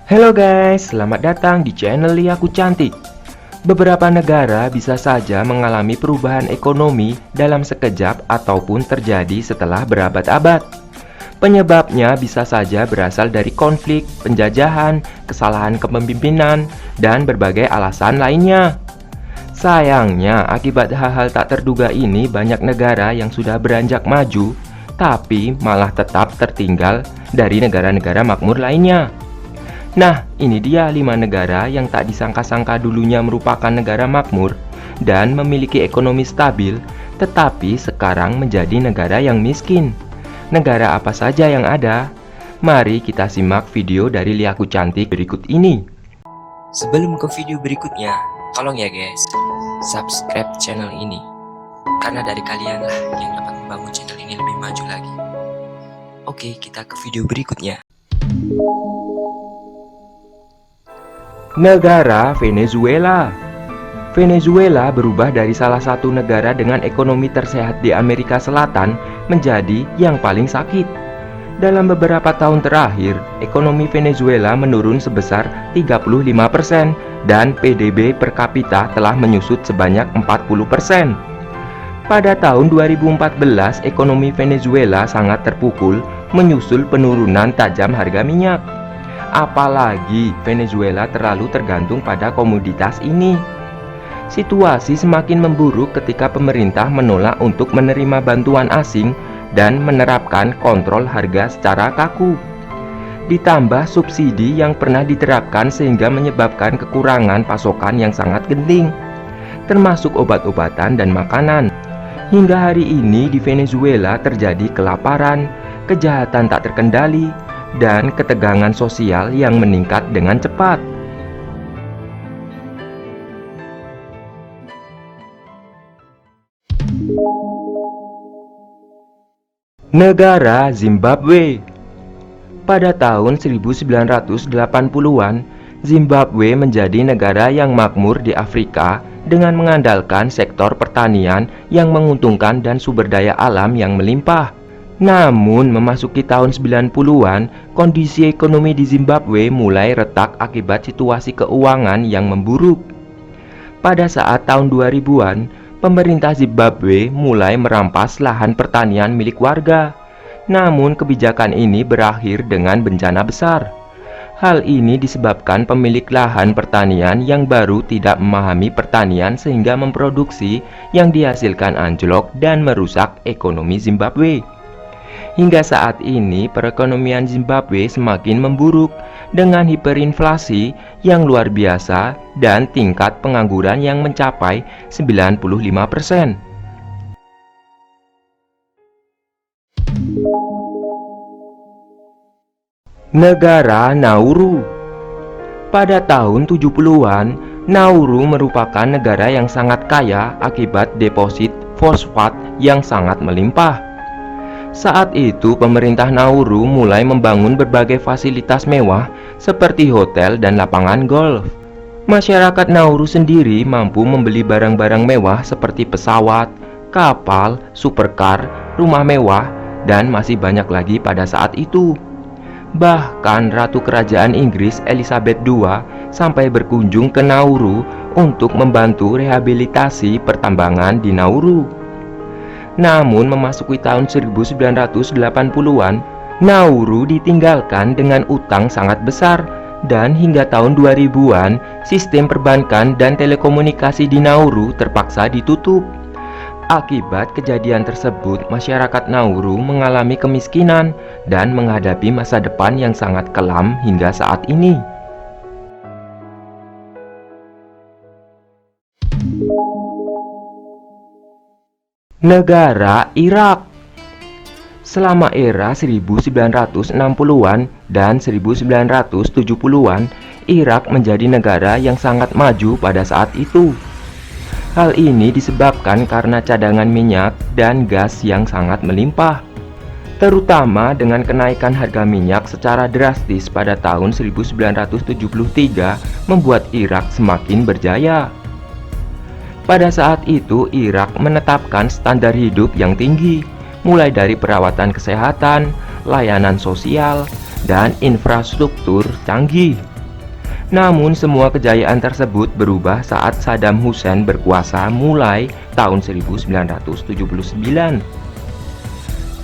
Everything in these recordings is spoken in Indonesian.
Halo guys, selamat datang di channel Liaku Cantik. Beberapa negara bisa saja mengalami perubahan ekonomi dalam sekejap ataupun terjadi setelah berabad-abad. Penyebabnya bisa saja berasal dari konflik, penjajahan, kesalahan kepemimpinan, dan berbagai alasan lainnya. Sayangnya, akibat hal-hal tak terduga ini banyak negara yang sudah beranjak maju, tapi malah tetap tertinggal dari negara-negara makmur lainnya. Nah, ini dia 5 negara yang tak disangka-sangka dulunya merupakan negara makmur dan memiliki ekonomi stabil, tetapi sekarang menjadi negara yang miskin. Negara apa saja yang ada? Mari kita simak video dari Liaku Cantik berikut ini. Sebelum ke video berikutnya, tolong ya guys, subscribe channel ini. Karena dari kalianlah yang dapat membangun channel ini lebih maju lagi. Oke, kita ke video berikutnya. Negara Venezuela. Venezuela berubah dari salah satu negara dengan ekonomi tersehat di Amerika Selatan menjadi yang paling sakit. Dalam beberapa tahun terakhir, ekonomi Venezuela menurun sebesar 35% dan PDB per kapita telah menyusut sebanyak 40%. Pada tahun 2014, ekonomi Venezuela sangat terpukul menyusul penurunan tajam harga minyak. Apalagi Venezuela terlalu tergantung pada komoditas ini. Situasi semakin memburuk ketika pemerintah menolak untuk menerima bantuan asing dan menerapkan kontrol harga secara kaku. Ditambah subsidi yang pernah diterapkan sehingga menyebabkan kekurangan pasokan yang sangat genting, termasuk obat-obatan dan makanan. Hingga hari ini di Venezuela terjadi kelaparan, kejahatan tak terkendali, dan ketegangan sosial yang meningkat dengan cepat. Negara Zimbabwe. Pada tahun 1980-an, Zimbabwe menjadi negara yang makmur di Afrika dengan mengandalkan sektor pertanian yang menguntungkan dan sumber daya alam yang melimpah. Namun, memasuki tahun 90-an, kondisi ekonomi di Zimbabwe mulai retak akibat situasi keuangan yang memburuk. Pada saat tahun 2000-an, pemerintah Zimbabwe mulai merampas lahan pertanian milik warga. Namun, kebijakan ini berakhir dengan bencana besar. Hal ini disebabkan pemilik lahan pertanian yang baru tidak memahami pertanian sehingga memproduksi yang dihasilkan anjlok dan merusak ekonomi Zimbabwe. Hingga saat ini perekonomian Zimbabwe semakin memburuk dengan hiperinflasi yang luar biasa dan tingkat pengangguran yang mencapai 95%. Negara Nauru. Pada tahun 70-an, Nauru merupakan negara yang sangat kaya akibat deposit fosfat yang sangat melimpah. Saat itu, pemerintah Nauru mulai membangun berbagai fasilitas mewah seperti hotel dan lapangan golf. Masyarakat Nauru sendiri mampu membeli barang-barang mewah seperti pesawat, kapal, supercar, rumah mewah, dan masih banyak lagi pada saat itu. Bahkan Ratu Kerajaan Inggris Elizabeth II sampai berkunjung ke Nauru untuk membantu rehabilitasi pertambangan di Nauru. Namun memasuki tahun 1980-an, Nauru ditinggalkan dengan utang sangat besar dan hingga tahun 2000-an, sistem perbankan dan telekomunikasi di Nauru terpaksa ditutup. Akibat kejadian tersebut, masyarakat Nauru mengalami kemiskinan dan menghadapi masa depan yang sangat kelam hingga saat ini. Negara Irak. Selama era 1960-an dan 1970-an, Irak menjadi negara yang sangat maju pada saat itu. Hal ini disebabkan karena cadangan minyak dan gas yang sangat melimpah, terutama dengan kenaikan harga minyak secara drastis pada tahun 1973 membuat Irak semakin berjaya. Pada saat itu, Irak menetapkan standar hidup yang tinggi, mulai dari perawatan kesehatan, layanan sosial, dan infrastruktur canggih. Namun semua kejayaan tersebut berubah saat Saddam Hussein berkuasa mulai tahun 1979.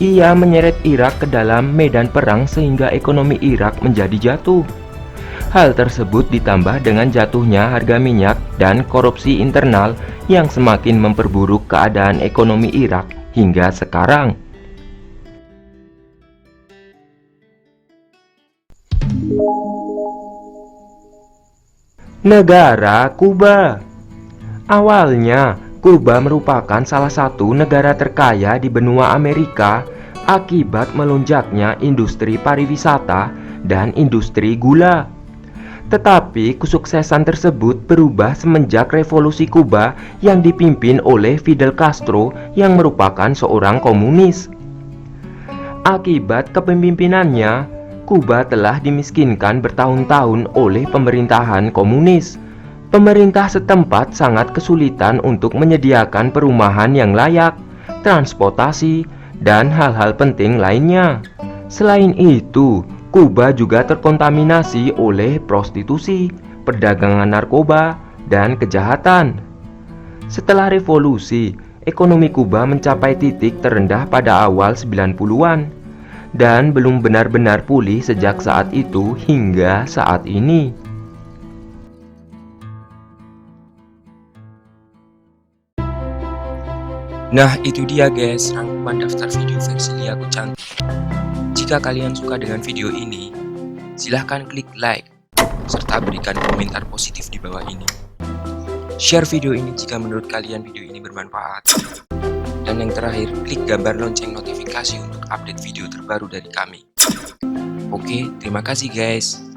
Ia menyeret Irak ke dalam medan perang sehingga ekonomi Irak menjadi jatuh. Hal tersebut ditambah dengan jatuhnya harga minyak dan korupsi internal yang semakin memperburuk keadaan ekonomi Irak hingga sekarang. Negara Kuba. Awalnya, Kuba merupakan salah satu negara terkaya di benua Amerika akibat melonjaknya industri pariwisata dan industri gula. Tetapi kesuksesan tersebut berubah semenjak revolusi Kuba yang dipimpin oleh Fidel Castro yang merupakan seorang komunis. Akibat kepemimpinannya, Kuba telah dimiskinkan bertahun-tahun oleh pemerintahan komunis. Pemerintah setempat sangat kesulitan untuk menyediakan perumahan yang layak, transportasi, dan hal-hal penting lainnya. Selain itu, Kuba juga terkontaminasi oleh prostitusi, perdagangan narkoba, dan kejahatan. Setelah revolusi, ekonomi Kuba mencapai titik terendah pada awal 90-an dan belum benar-benar pulih sejak saat itu hingga saat ini. Nah, itu dia guys, rangkuman daftar video versi Liaku Cantik. Jika kalian suka dengan video ini, silahkan klik like, serta berikan komentar positif di bawah ini. Share video ini jika menurut kalian video ini bermanfaat. Dan yang terakhir, klik gambar lonceng notifikasi untuk update video terbaru dari kami. Oke, terima kasih guys.